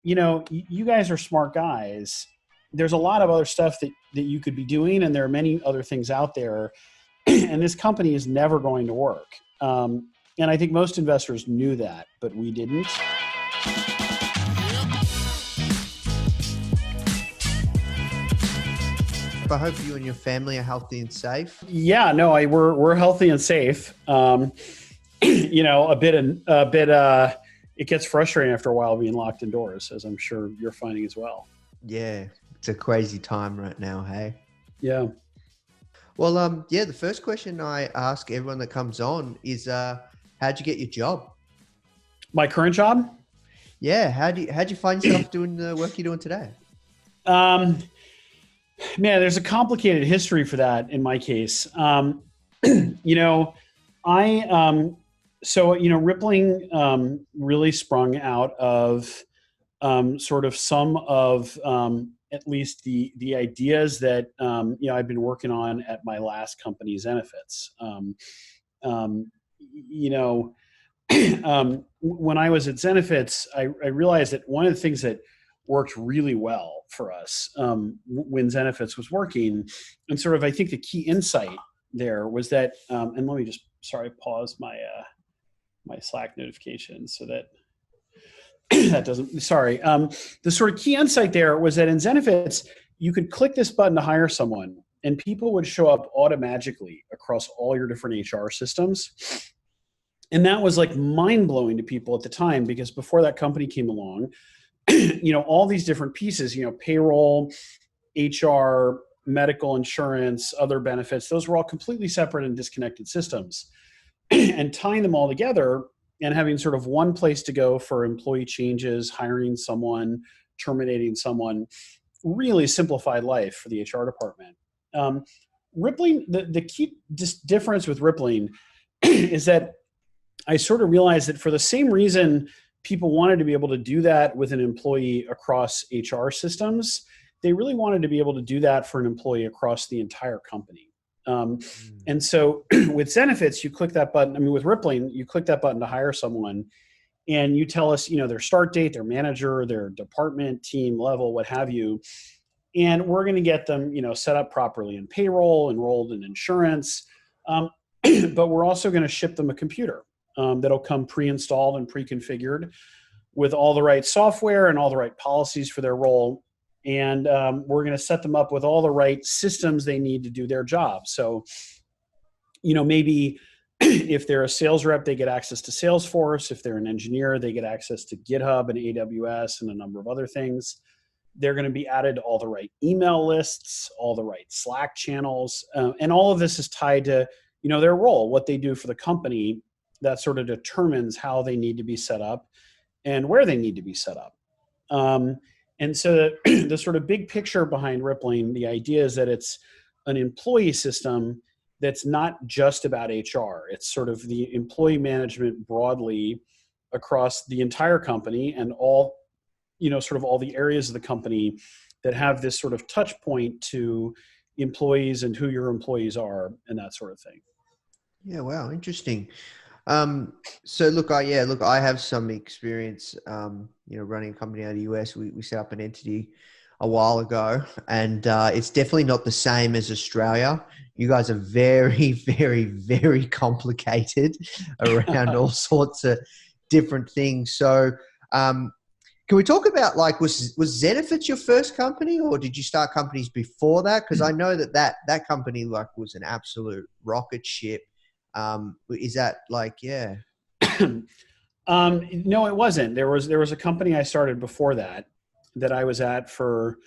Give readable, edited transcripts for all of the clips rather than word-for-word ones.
you guys are smart guys. There's a lot of other stuff that you could be doing, and there are many other things out there, and this company is never going to work. And I think most investors knew that, but we didn't. I hope you and your family are healthy and safe. Yeah, no, we're healthy and safe. It gets frustrating after a while being locked indoors, as I'm sure you're finding as well. Yeah, it's a crazy time right now, hey? Yeah. Well, the first question I ask everyone that comes on is, how'd you get your job? My current job? Yeah, how'd you find yourself doing the work you're doing today? Man, there's a complicated history for that in my case. Rippling really sprung out of sort of some of at least the ideas that I've been working on at my last company, Zenefits. When I was at Zenefits, I realized that one of the things that worked really well for us when Zenefits was working, and sort of I think the key insight there was that, and let me just pause my Slack notifications so that that doesn't. The sort of key insight there was that in Zenefits you could click this button to hire someone, and people would show up automatically across all your different HR systems. And that was like mind blowing to people at the time, because before that company came along, all these different pieces, payroll, HR, medical insurance, other benefits, those were all completely separate and disconnected systems. And tying them all together and having sort of one place to go for employee changes, hiring someone, terminating someone, really simplified life for the HR department. Rippling, the key difference with Rippling is that I sort of realized that for the same reason people wanted to be able to do that with an employee across HR systems, they really wanted to be able to do that for an employee across the entire company. And so with Zenefits, you click that button. With Rippling, you click that button to hire someone, and you tell us, their start date, their manager, their department, team level, what have you. And we're going to get them, set up properly in payroll, enrolled in insurance. But we're also going to ship them a computer that'll come pre-installed and pre-configured with all the right software and all the right policies for their role. And we're going to set them up with all the right systems they need to do their job. So, maybe if they're a sales rep, they get access to Salesforce. If they're an engineer, they get access to GitHub and AWS and a number of other things. They're going to be added to all the right email lists, all the right Slack channels. And all of this is tied to, their role, what they do for the company. That sort of determines how they need to be set up and where they need to be set up. And so the sort of big picture behind Rippling, the idea is that it's an employee system that's not just about HR. It's sort of the employee management broadly across the entire company and all, sort of all the areas of the company that have this sort of touch point to employees and who your employees are and that sort of thing. Yeah, wow, interesting. So look, I have some experience, running a company out of the US. We set up an entity a while ago, and it's definitely not the same as Australia. You guys are very, very, very complicated around all sorts of different things. So, can we talk about was Zenefits your first company, or did you start companies before that? Because I know that company was an absolute rocket ship. Is that yeah? No, it wasn't. There was a company I started before that I was at for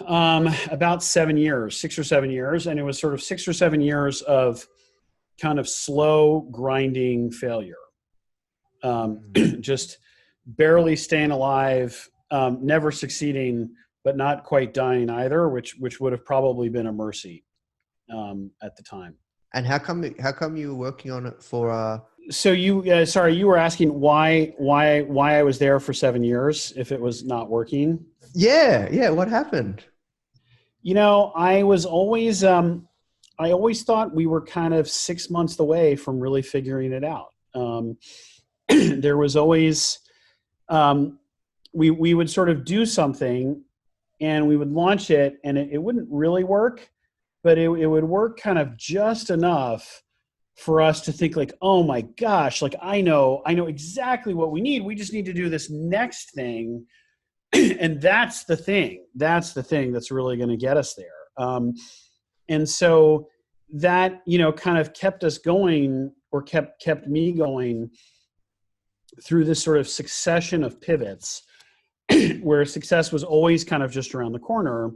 about 6 or 7 years. And it was sort of 6 or 7 years of kind of slow grinding failure. Just barely staying alive, never succeeding, but not quite dying either, which would have probably been a mercy at the time. And how come you were working on it for? So you were asking why I was there for 7 years if it was not working? Yeah. What happened? I was always I always thought we were kind of 6 months away from really figuring it out. There was always we would sort of do something and we would launch it, and it wouldn't really work, but it would work kind of just enough for us to think like, oh my gosh, like I know exactly what we need. We just need to do this next thing. And that's the thing that's really going to get us there. And so that, kind of kept us going, or kept me going through this sort of succession of pivots where success was always kind of just around the corner.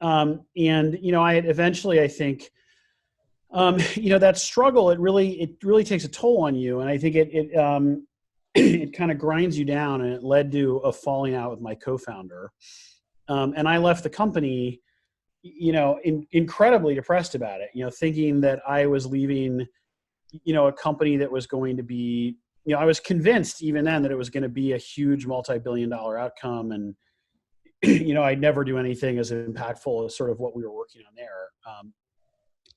And, I had eventually, I think, that struggle, it really takes a toll on you. And I think it kind of grinds you down, and it led to a falling out with my co-founder. And I left the company, incredibly depressed about it, thinking that I was leaving, a company that was going to be, I was convinced even then that it was going to be a huge multi-billion-dollar outcome. And, I'd never do anything as impactful as sort of what we were working on there.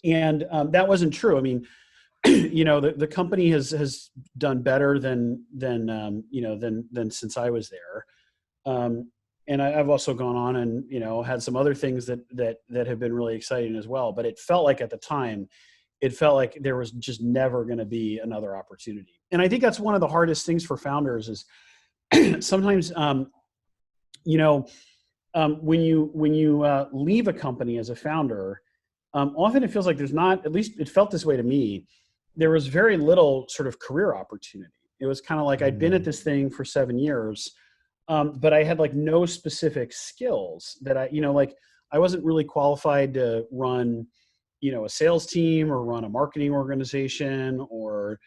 And that wasn't true. I mean, the company has done better than since I was there. And I've also gone on and, had some other things that have been really exciting as well. But it felt like at the time, there was just never going to be another opportunity. And I think that's one of the hardest things for founders is sometimes, when you leave a company as a founder, often it feels like there's not, at least it felt this way to me, there was very little sort of career opportunity. It was kind of like I'd been at this thing for 7 years, but I had like no specific skills that I wasn't really qualified to run, a sales team or run a marketing organization or,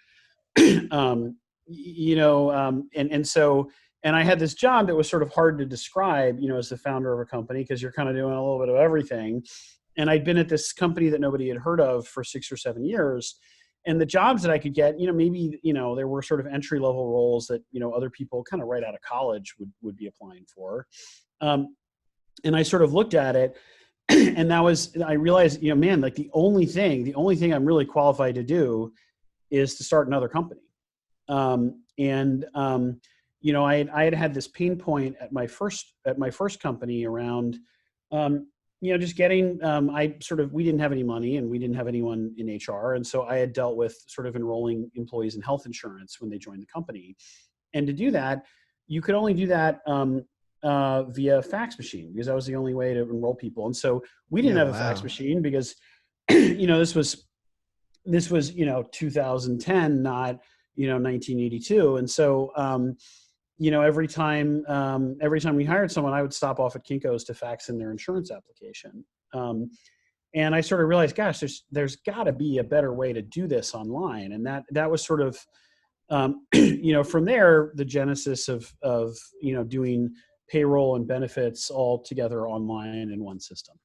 and I had this job that was sort of hard to describe, as the founder of a company, because you're kind of doing a little bit of everything. And I'd been at this company that nobody had heard of for 6 or 7 years. And the jobs that I could get, maybe, there were sort of entry level roles that, other people kind of right out of college would be applying for. And I sort of looked at it and I realized, man, like the only thing I'm really qualified to do is to start another company. I had this pain point at my first company around, just getting, we didn't have any money and we didn't have anyone in HR. And so I had dealt with sort of enrolling employees in health insurance when they joined the company. And to do that, you could only do that via fax machine, because that was the only way to enroll people. And so we didn't have a fax machine because, this was 2010, not, 1982. And so, every time we hired someone, I would stop off at Kinko's to fax in their insurance application. And I sort of realized, gosh, there's got to be a better way to do this online. And that was sort of, from there, the genesis of doing payroll and benefits all together online in one system.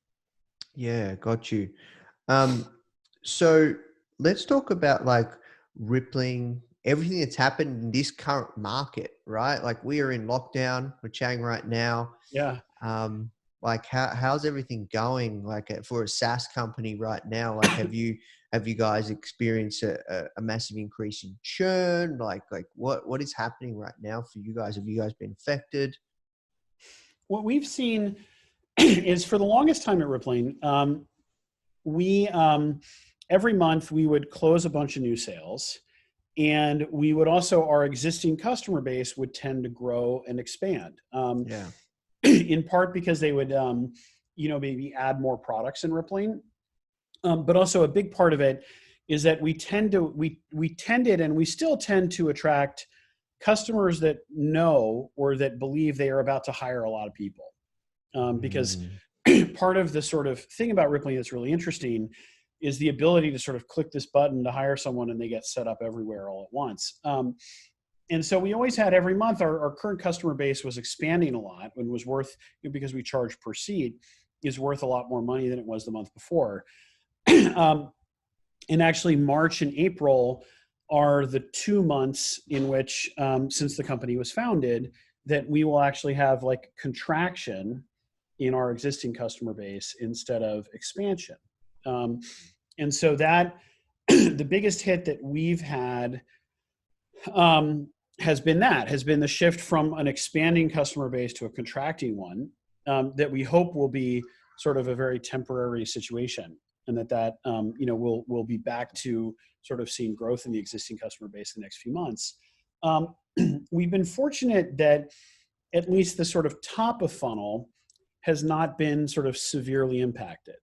Yeah, got you. So let's talk about like rippling everything that's happened in this current market, right? Like we are in lockdown, we're chatting right now. Yeah. Like how's everything going? Like for a SaaS company right now, like have you guys experienced a massive increase in churn? Like what is happening right now for you guys? Have you guys been affected? What we've seen is, for the longest time at Rippling, we every month we would close a bunch of new sales. And we would also, our existing customer base would tend to grow and expand. In part because they would, maybe add more products in Rippling. But also a big part of it is that we tended and we still tend to attract customers that know or that believe they are about to hire a lot of people. Because part of the sort of thing about Rippling that's really interesting is the ability to sort of click this button to hire someone and they get set up everywhere all at once. And so we always had, every month, our current customer base was expanding a lot and was worth, because we charge per seat, is worth a lot more money than it was the month before. And actually March and April are the 2 months in which, since the company was founded, that we will actually have like contraction in our existing customer base instead of expansion. And so that the biggest hit that we've had has been the shift from an expanding customer base to a contracting one, that we hope will be sort of a very temporary situation, and that we'll be back to sort of seeing growth in the existing customer base in the next few months. We've been fortunate that at least the sort of top of funnel has not been sort of severely impacted.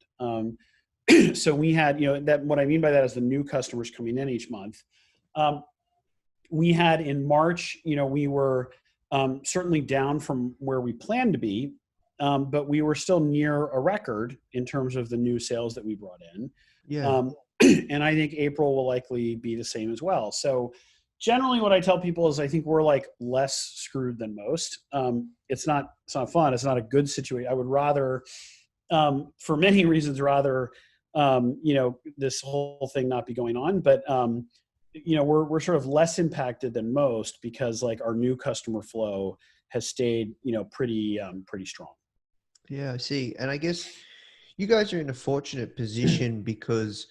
So we had, that what I mean by that is the new customers coming in each month. We had in March, we were certainly down from where we planned to be, but we were still near a record in terms of the new sales that we brought in. Yeah. And I think April will likely be the same as well. So generally what I tell people is I think we're like less screwed than most. It's not fun. It's not a good situation. I would rather, for many reasons, this whole thing not be going on, but we're sort of less impacted than most because like our new customer flow has stayed, pretty strong. Yeah, I see. And I guess you guys are in a fortunate position because,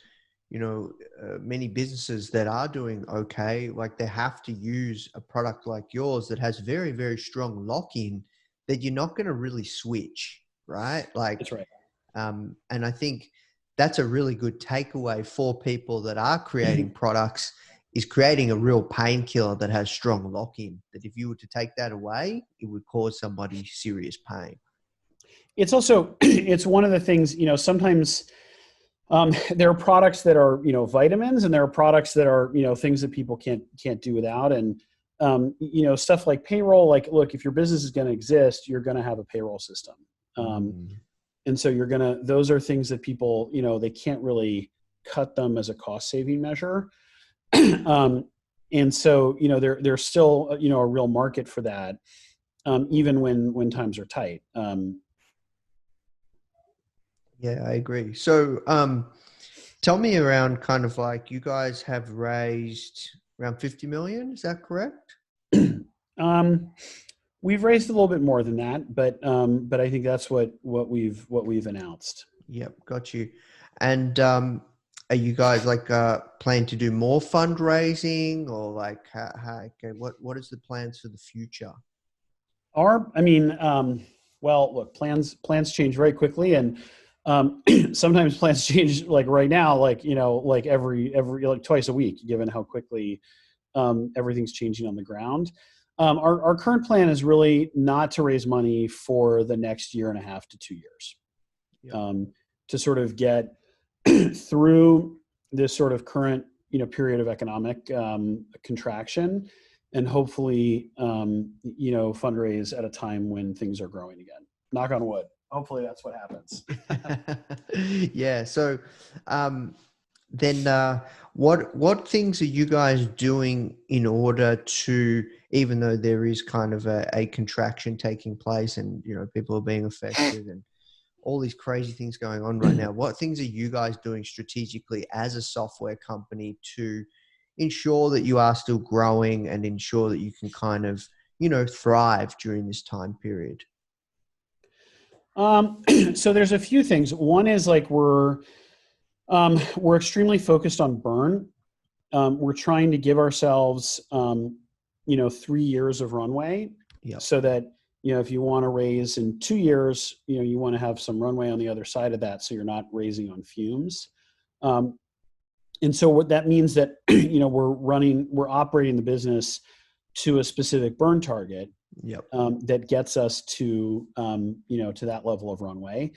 many businesses that are doing okay, like they have to use a product like yours that has very, very strong lock-in that you're not going to really switch, right? Like, That's right. and I think that's a really good takeaway for people that are creating products, is creating a real painkiller that has strong lock-in, that if you were to take that away, it would cause somebody serious pain. It's also, it's one of the things, sometimes there are products that are, vitamins, and there are products that are, things that people can't do without. And, stuff like payroll, like, look, if your business is going to exist, you're going to have a payroll system. And so those are things that people, they can't really cut them as a cost saving measure. And so, there's still, a real market for that, even when times are tight. Yeah, I agree. So, tell me around kind of like you guys have raised around 50 million. Is that correct? We've raised a little bit more than that, but I think that's what we've announced. Yep, got you. And are you guys like planning to do more fundraising, or like okay, what is the plans for the future? Well, look, plans change very quickly, and sometimes plans change like right now, like like every like twice a week, given how quickly everything's changing on the ground. Our current plan is really not to raise money for the next 1.5 to 2 years. Yep. To sort of get through this sort of current period of economic contraction, and hopefully fundraise at a time when things are growing again. Knock on wood. Hopefully that's what happens. Yeah. So then what things are you guys doing in order to, even though there is kind of a contraction taking place and people are being affected and all these crazy things going on right now, what things are you guys doing strategically as a software company to ensure that you are still growing and ensure that you can kind of thrive during this time period? So there's a few things. One is like we're extremely focused on burn. We're trying to give ourselves 3 years of runway. Yep. So that if you want to raise in 2 years, you want to have some runway on the other side of that, so you're not raising on fumes. And so what that means that we're operating the business to a specific burn target. Yep. That gets us to to that level of runway.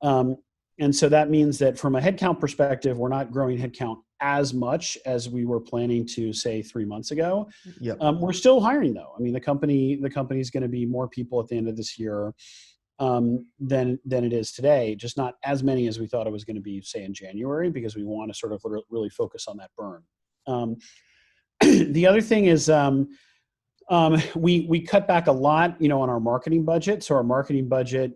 And so that means that from a headcount perspective, we're not growing headcount as much as we were planning to, say, 3 months ago. Yep. We're still hiring, though. I mean, the company is going to be more people at the end of this year than it is today. Just not as many as we thought it was going to be, say, in January, because we want to sort of really focus on that burn. The other thing is we cut back a lot, on our marketing budget. So our marketing budget,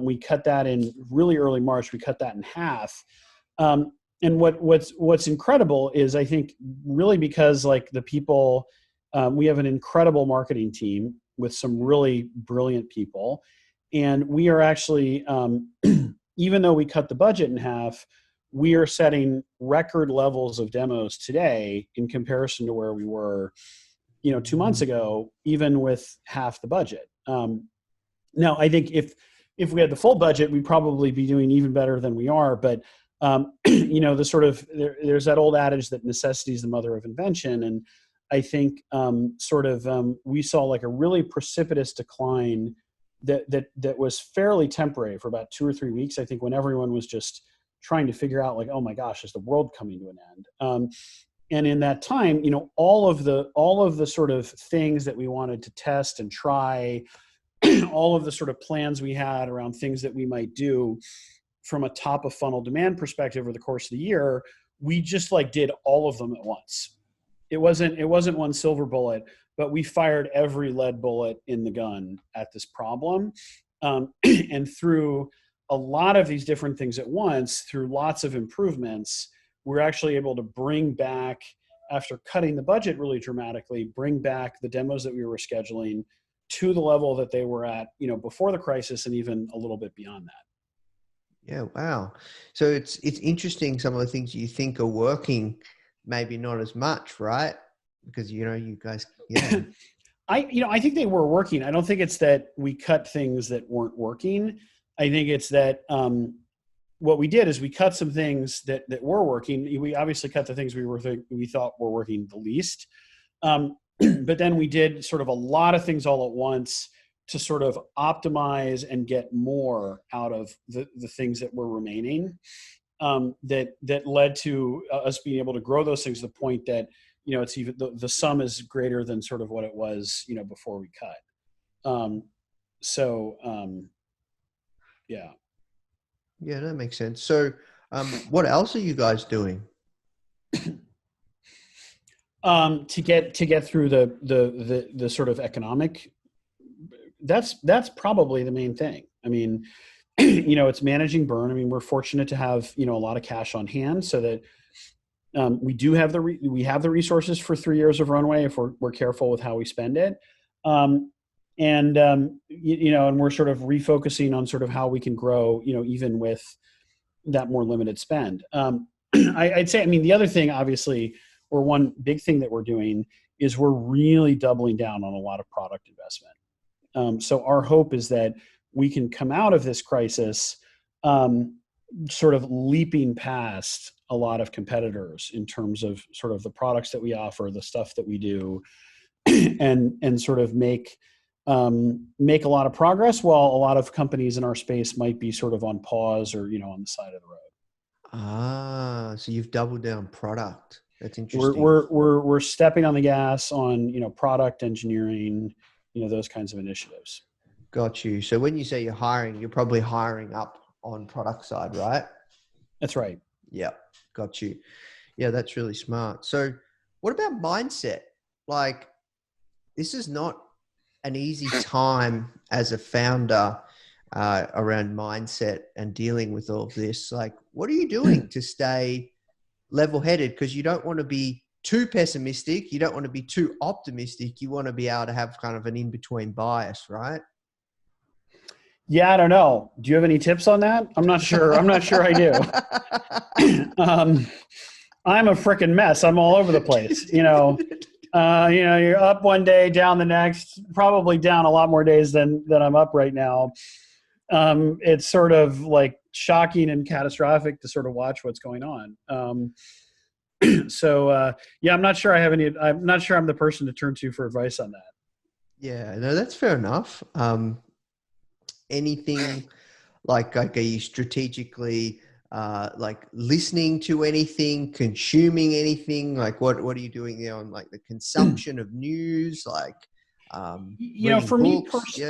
we cut that in really early March. We cut that in half. And what's incredible is, I think, really because like the people, we have an incredible marketing team with some really brilliant people, and we are actually, even though we cut the budget in half, we are setting record levels of demos today in comparison to where we were, 2 months ago, even with half the budget. Now, I think if we had the full budget, we'd probably be doing even better than we are. But the sort of there's that old adage that necessity is the mother of invention, and I think we saw like a really precipitous decline that was fairly temporary for about 2 or 3 weeks. I think when everyone was just trying to figure out like, oh my gosh, is the world coming to an end? And in that time, all of the sort of things that we wanted to test and try, all of the sort of plans we had around things that we might do from a top of funnel demand perspective over the course of the year, we just like did all of them at once. It wasn't one silver bullet, but we fired every lead bullet in the gun at this problem. And through a lot of these different things at once, through lots of improvements, we're actually able to bring back, after cutting the budget really dramatically, bring back the demos that we were scheduling to the level that they were at, before the crisis, and even a little bit beyond that. Yeah, wow. So it's interesting, some of the things you think are working, maybe not as much, right? Because you guys, yeah. I think they were working. I don't think it's that we cut things that weren't working. I think it's that what we did is we cut some things that were working. We obviously cut the things we thought were working the least. But then we did sort of a lot of things all at once to sort of optimize and get more out of the things that were remaining. That led to us being able to grow those things to the point that, it's even the sum is greater than sort of what it was, before we cut. Yeah. Yeah, that makes sense. So, what else are you guys doing? To get through the sort of economic, that's probably the main thing. I mean, it's managing burn. I mean, we're fortunate to have, a lot of cash on hand so that we do have we have the resources for 3 years of runway if we're careful with how we spend it. And we're sort of refocusing on sort of how we can grow, even with that more limited spend. I'd say, I mean, the other thing, obviously, or one big thing that we're doing is we're really doubling down on a lot of product investment. So our hope is that we can come out of this crisis sort of leaping past a lot of competitors in terms of sort of the products that we offer, the stuff that we do, and sort of make a lot of progress while a lot of companies in our space might be sort of on pause or, on the side of the road. Ah, so you've doubled down product. That's interesting. We're stepping on the gas on, product engineering, those kinds of initiatives. Got you. So when you say you're hiring, you're probably hiring up on product side, right? That's right. Yeah. Got you. Yeah, that's really smart. So what about mindset? Like, this is not an easy time as a founder around mindset and dealing with all of this. Like, what are you doing to stay level-headed? Because you don't want to be too pessimistic. You don't want to be too optimistic. You want to be able to have kind of an in-between bias, right? Yeah, I don't know. Do you have any tips on that? I'm not sure. I'm not sure I do. I'm a freaking mess. I'm all over the place. You're up one day, down the next, probably down a lot more days than I'm up right now. It's sort of like shocking and catastrophic to sort of watch what's going on. Yeah, I'm not sure I'm not sure I'm the person to turn to for advice on that. Yeah, no, that's fair enough. Anything like are you strategically like listening to anything, consuming anything? Like what are you doing there on like the consumption of news? Like for books?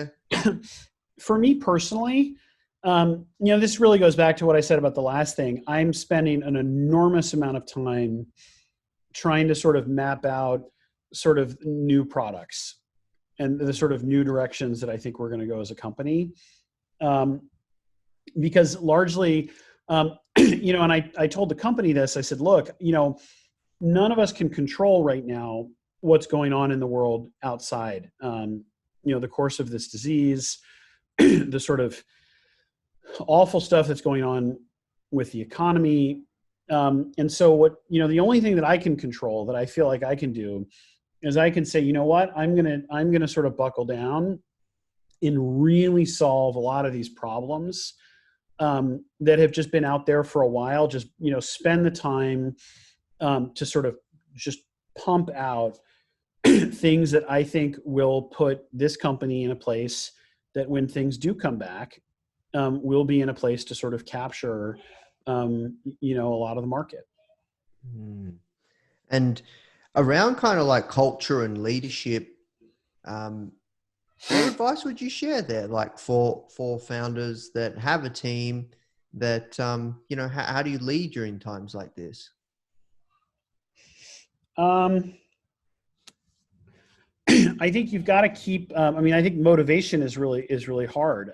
For me personally, this really goes back to what I said about the last thing. I'm spending an enormous amount of time trying to sort of map out sort of new products and the sort of new directions that I think we're going to go as a company. Because largely, and I told the company this, I said, look, none of us can control right now what's going on in the world outside, the course of this disease, the sort of awful stuff that's going on with the economy. And so the only thing that I can control, that I feel like I can do, is I can say, you know what, I'm gonna sort of buckle down and really solve a lot of these problems that have just been out there for a while. Just spend the time to sort of just pump out things that I think will put this company in a place that when things do come back, we'll be in a place to sort of capture, a lot of the market. Hmm. And around kind of like culture and leadership, um, what advice would you share there, like for founders that have a team that how do you lead during times like this? Um, I think you've got to keep. I think motivation is really hard.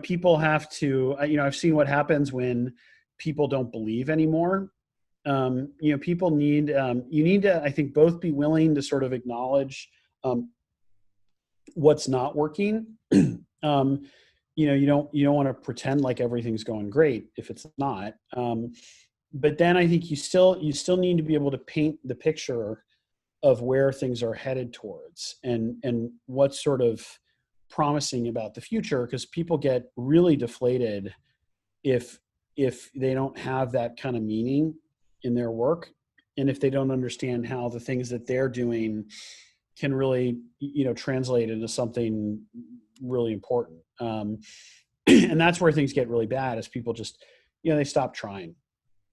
People have to. I've seen what happens when people don't believe anymore. People need. You need to, I think, both be willing to sort of acknowledge what's not working. You don't want to pretend like everything's going great if it's not. But then I think you still need to be able to paint the picture of where things are headed towards and what's sort of promising about the future, because people get really deflated if they don't have that kind of meaning in their work, and if they don't understand how the things that they're doing can really translate into something really important. And that's where things get really bad, is people just they stop trying.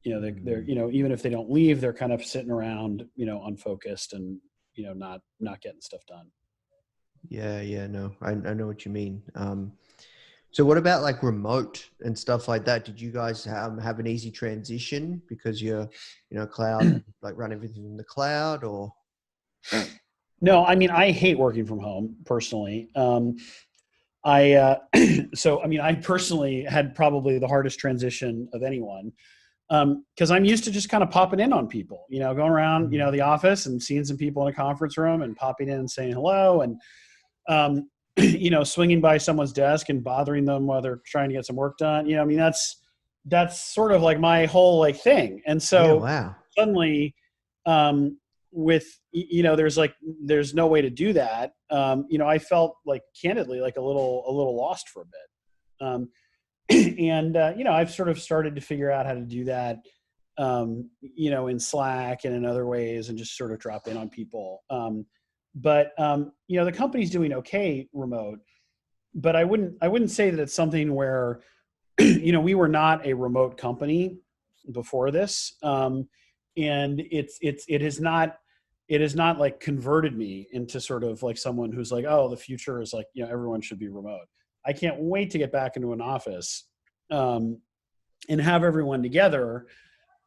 They're even if they don't leave, they're kind of sitting around unfocused and not getting stuff done. Yeah, no, I know what you mean. So what about like remote and stuff like that? Did you guys have an easy transition because you're, cloud, like run everything in the cloud, or? No, I hate working from home personally. I I personally had probably the hardest transition of anyone, because I'm used to just kind of popping in on people, going around, the office and seeing some people in a conference room and popping in and saying hello, and swinging by someone's desk and bothering them while they're trying to get some work done. That's sort of like my whole like thing. And Yeah, so wow. suddenly, with there's no way to do that. I felt like candidly like a little lost for a bit. And I've sort of started to figure out how to do that, in Slack and in other ways, and just sort of drop in on people. But the company's doing okay remote, but I wouldn't say that it's something where we were not a remote company before this, and it has not like converted me into sort of like someone who's like, oh, the future is like everyone should be remote. I can't wait to get back into an office, and have everyone together,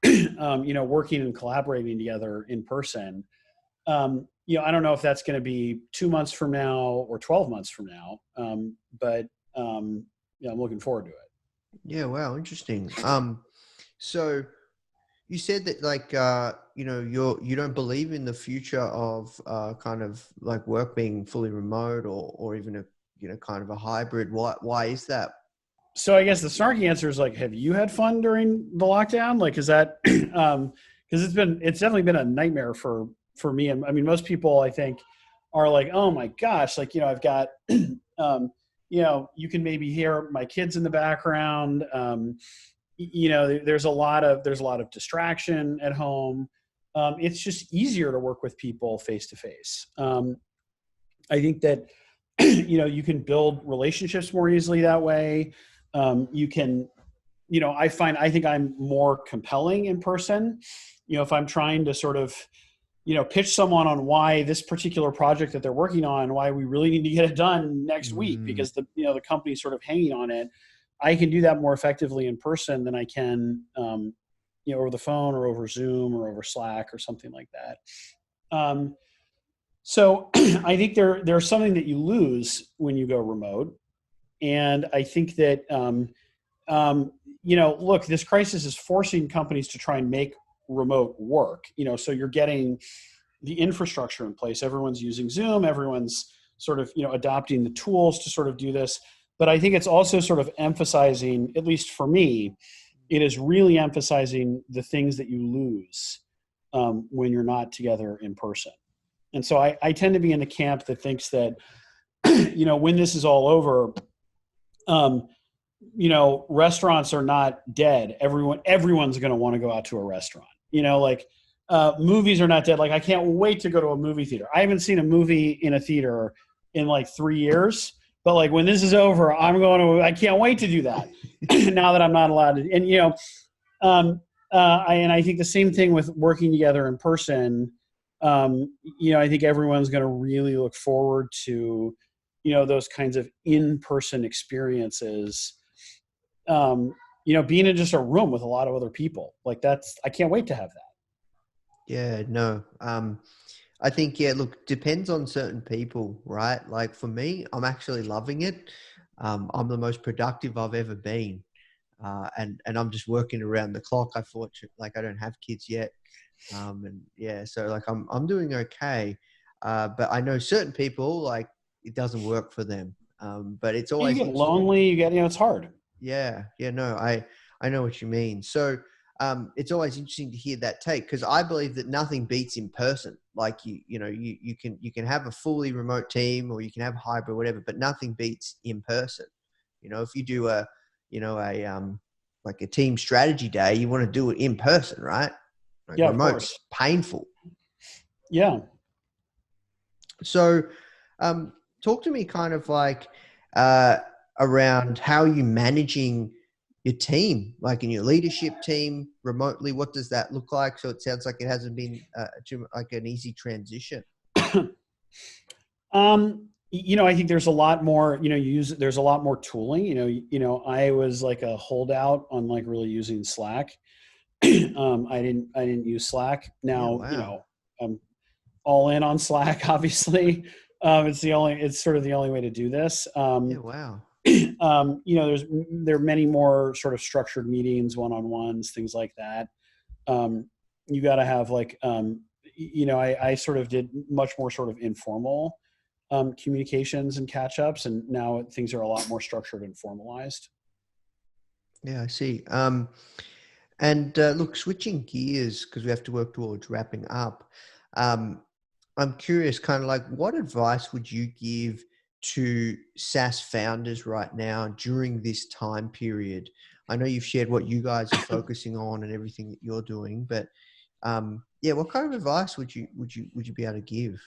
working and collaborating together in person. I don't know if that's going to be 2 months from now or 12 months from now, but I'm looking forward to it. Yeah, wow, interesting. So you said that like you don't believe in the future of kind of like work being fully remote or even a kind of a hybrid. Why is that? So I guess the snarky answer is like, have you had fun during the lockdown? Like, is that because it's definitely been a nightmare for me. And I mean, most people I think are like, oh my gosh, like I've got you can maybe hear my kids in the background. There's a lot of distraction at home. It's just easier to work with people face to face. I think that you can build relationships more easily that way. You can, I think I'm more compelling in person. If I'm trying to sort of, pitch someone on why this particular project that they're working on, why we really need to get it done next week, Mm, because the company's sort of hanging on it. I can do that more effectively in person than I can, over the phone or over Zoom or over Slack or something like that. So I think there's something that you lose when you go remote. And I think that, look, this crisis is forcing companies to try and make remote work, so you're getting the infrastructure in place. Everyone's using Zoom. Everyone's sort of, adopting the tools to sort of do this. But I think it's also sort of emphasizing, at least for me, it is really emphasizing the things that you lose when you're not together in person. And so I tend to be in the camp that thinks that, when this is all over, restaurants are not dead. Everyone's going to want to go out to a restaurant, movies are not dead. Like, I can't wait to go to a movie theater. I haven't seen a movie in a theater in like 3 years, but like when this is over, I can't wait to do that now that I'm not allowed to. And, I think the same thing with working together in person. I think everyone's going to really look forward to, those kinds of in-person experiences. Being in just a room with a lot of other people, like I can't wait to have that. Yeah, no. I think, look, depends on certain people, right? Like for me, I'm actually loving it. I'm the most productive I've ever been. And I'm just working around the clock. I don't have kids yet. So like I'm doing okay. But I know certain people, like it doesn't work for them. But it's always, you get lonely, it's hard. Yeah. No, I know what you mean. So, it's always interesting to hear that take, because I believe that nothing beats in person. Like you can have a fully remote team, or you can have hybrid, whatever, but nothing beats in person. If you do like a team strategy day, you want to do it in person, right? Like yeah, remote's of course. painful. Yeah. So, talk to me kind of like around how you're managing your team, like in your leadership team remotely. What does that look like? So it sounds like it hasn't been like an easy transition. I think there's a lot more, there's a lot more tooling, I was like a holdout on like really using Slack. I didn't use Slack. Now, Yeah, wow. I'm all in on Slack, obviously. It's sort of the only way to do this. Yeah, wow. There are many more sort of structured meetings, one-on-ones, things like that. You got to have like, I sort of did much more sort of informal communications and catch-ups, and now things are a lot more structured and formalized. Yeah, I see. Look, switching gears, because we have to work towards wrapping up. I'm curious, kind of like, what advice would you give to SAS founders right now during this time period? I know you've shared what you guys are focusing on and everything that you're doing, but what kind of advice would you be able to give?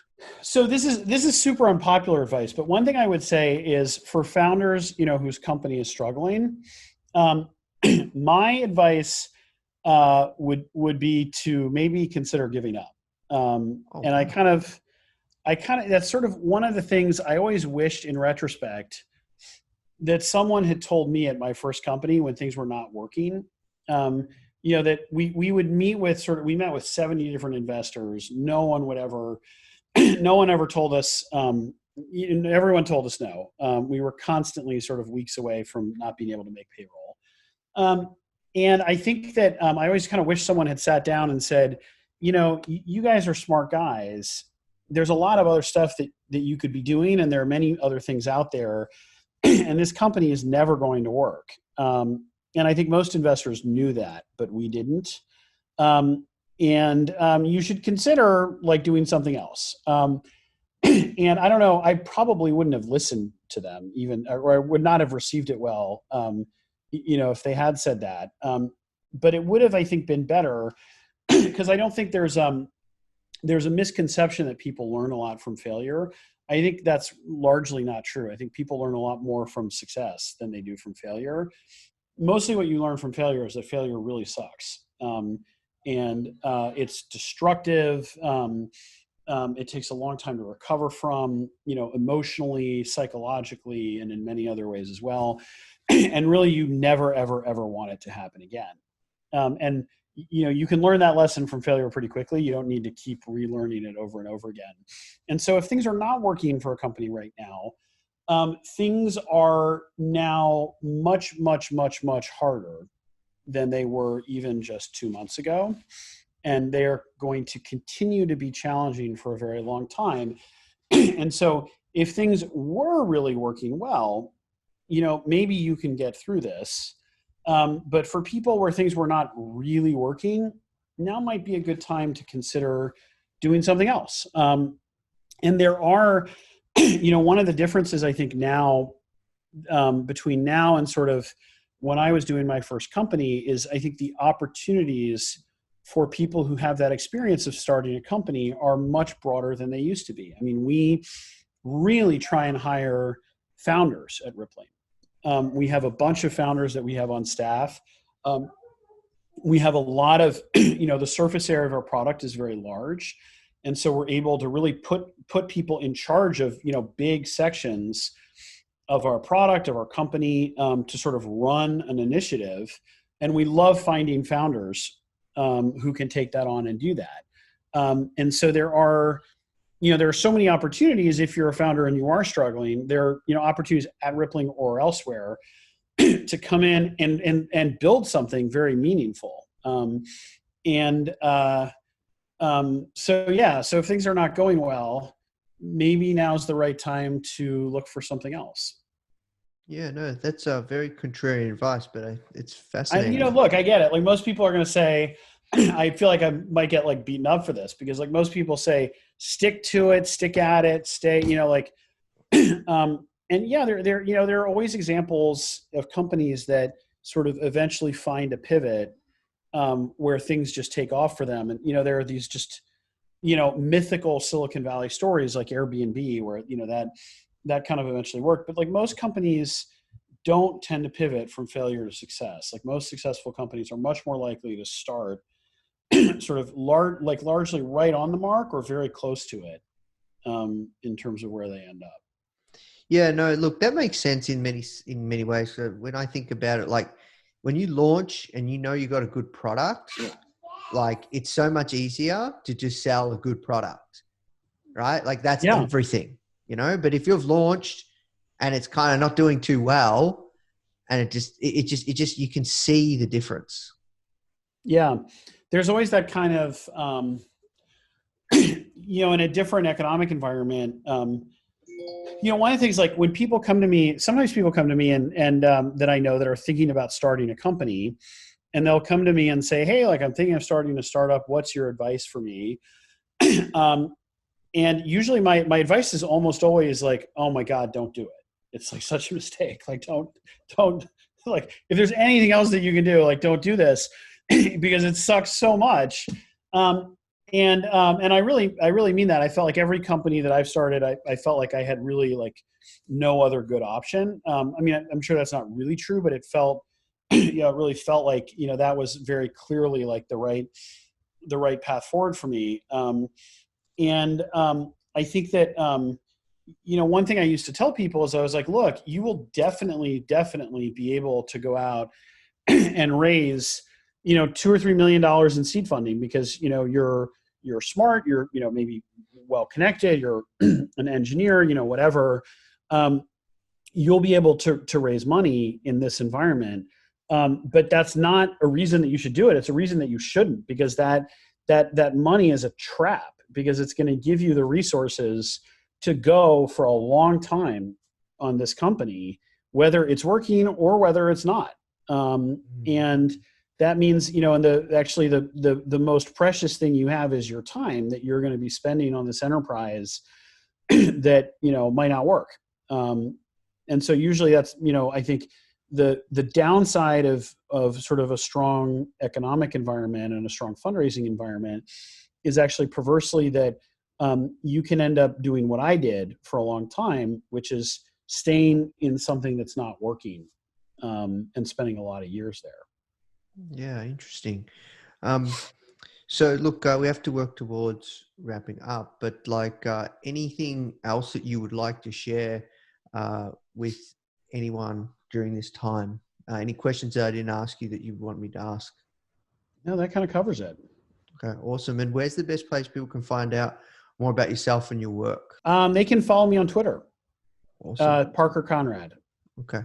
So this is super unpopular advice, but one thing I would say is for founders, whose company is struggling, my advice would be to maybe consider giving up. And wow. I kind of, that's sort of one of the things I always wished in retrospect that someone had told me at my first company when things were not working. That we would meet with we met with 70 different investors. No one ever told us, everyone told us no. We were constantly sort of weeks away from not being able to make payroll. And I think that I always kind of wish someone had sat down and said, you guys are smart guys. There's a lot of other stuff that you could be doing, and there are many other things out there, and this company is never going to work. And I think most investors knew that, but we didn't. And you should consider like doing something else. And I don't know, I probably wouldn't have listened to them even, or I would not have received it well, if they had said that. But it would have, I think, been better because I don't think there's a misconception that people learn a lot from failure. I think that's largely not true. I think people learn a lot more from success than they do from failure. Mostly what you learn from failure is that failure really sucks. And it's destructive. It takes a long time to recover from, emotionally, psychologically, and in many other ways as well. And really, you never, ever, ever want it to happen again. And you can learn that lesson from failure pretty quickly. You don't need to keep relearning it over and over again. And so if things are not working for a company right now, things are now much, much, much, much harder than they were even just 2 months ago. And they're going to continue to be challenging for a very long time. And so if things were really working well, maybe you can get through this. But for people where things were not really working, now might be a good time to consider doing something else. And there are, one of the differences I think now, between now and sort of when I was doing my first company, is I think the opportunities for people who have that experience of starting a company are much broader than they used to be. I mean, we really try and hire founders at Rippling. We have a bunch of founders that we have on staff. We have a lot of, the surface area of our product is very large. And so we're able to really put people in charge of, big sections of our product, of our company, to sort of run an initiative. And we love finding founders who can take that on and do that. And so there are so many opportunities if you're a founder and you are struggling. There are, opportunities at Rippling or elsewhere to come in and build something very meaningful. So if things are not going well, maybe now's the right time to look for something else. Yeah, no, that's a very contrarian advice, but it's fascinating. Look, I get it. Like most people are going to say, I feel like I might get like beaten up for this because like most people say, stick to it, stick at it, stay, and yeah, there are always examples of companies that sort of eventually find a pivot where things just take off for them. And, there are these just, mythical Silicon Valley stories like Airbnb where, that kind of eventually worked. But like most companies don't tend to pivot from failure to success. Like most successful companies are much more likely to start sort of largely right on the mark or very close to it in terms of where they end up. Yeah, no, look, that makes sense in many ways. So when I think about it, like when you launch and you got a good product, like it's so much easier to just sell a good product, right? Like that's everything, but if you've launched and it's kind of not doing too well and it just, you can see the difference. Yeah. There's always that kind of, in a different economic environment, one of the things like when people come to me, sometimes people come to me and that I know that are thinking about starting a company, and they'll come to me and say, hey, like I'm thinking of starting a startup. What's your advice for me? And usually my advice is almost always like, oh my God, don't do it. It's like such a mistake. Like don't like, if there's anything else that you can do, like don't do this because it sucks so much. And I really mean that. I felt like every company that I've started, I felt like I had really like no other good option. I mean, I'm sure that's not really true, but it felt, it really felt like, that was very clearly like the right path forward for me. I think that, one thing I used to tell people is I was like, look, you will definitely be able to go out and raise, $2 or $3 million in seed funding because, you're smart, you're, maybe well connected, you're an engineer, whatever. You'll be able to raise money in this environment. But that's not a reason that you should do it. It's a reason that you shouldn't, because that money is a trap, because it's going to give you the resources to go for a long time on this company, whether it's working or whether it's not. And that means, and the most precious thing you have is your time that you're going to be spending on this enterprise that, might not work. And so usually that's, I think the downside of sort of a strong economic environment and a strong fundraising environment is actually perversely that you can end up doing what I did for a long time, which is staying in something that's not working and spending a lot of years there. Yeah, interesting. So look, we have to work towards wrapping up, but like anything else that you would like to share with anyone during this time? Any questions that I didn't ask you that you want me to ask? No, that kind of covers it. Okay, awesome. And where's the best place people can find out more about yourself and your work? They can follow me on Twitter. Awesome. Parker Conrad. Okay,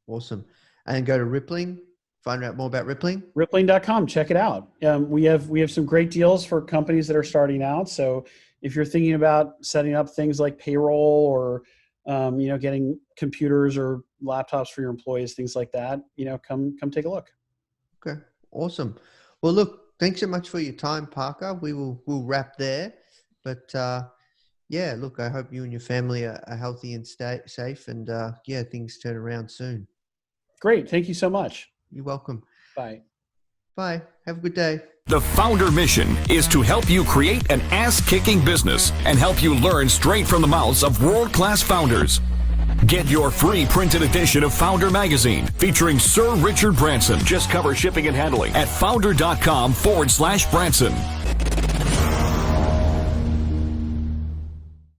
awesome. And go to Rippling, find out more about Rippling. Rippling.com, check it out. We have some great deals for companies that are starting out. So if you're thinking about setting up things like payroll or getting computers or laptops for your employees, things like that, come take a look. Okay, awesome. Well, look, thanks so much for your time, Parker. We'll wrap there, but Yeah, look, I hope you and your family are healthy and stay safe, and yeah, things turn around soon. Great. Thank you so much. You're welcome. Bye. Bye. Have a good day. The Foundr mission is to help you create an ass-kicking business and help you learn straight from the mouths of world-class founders. Get your free printed edition of Foundr magazine featuring Sir Richard Branson. Just cover shipping and handling at foundr.com/Branson.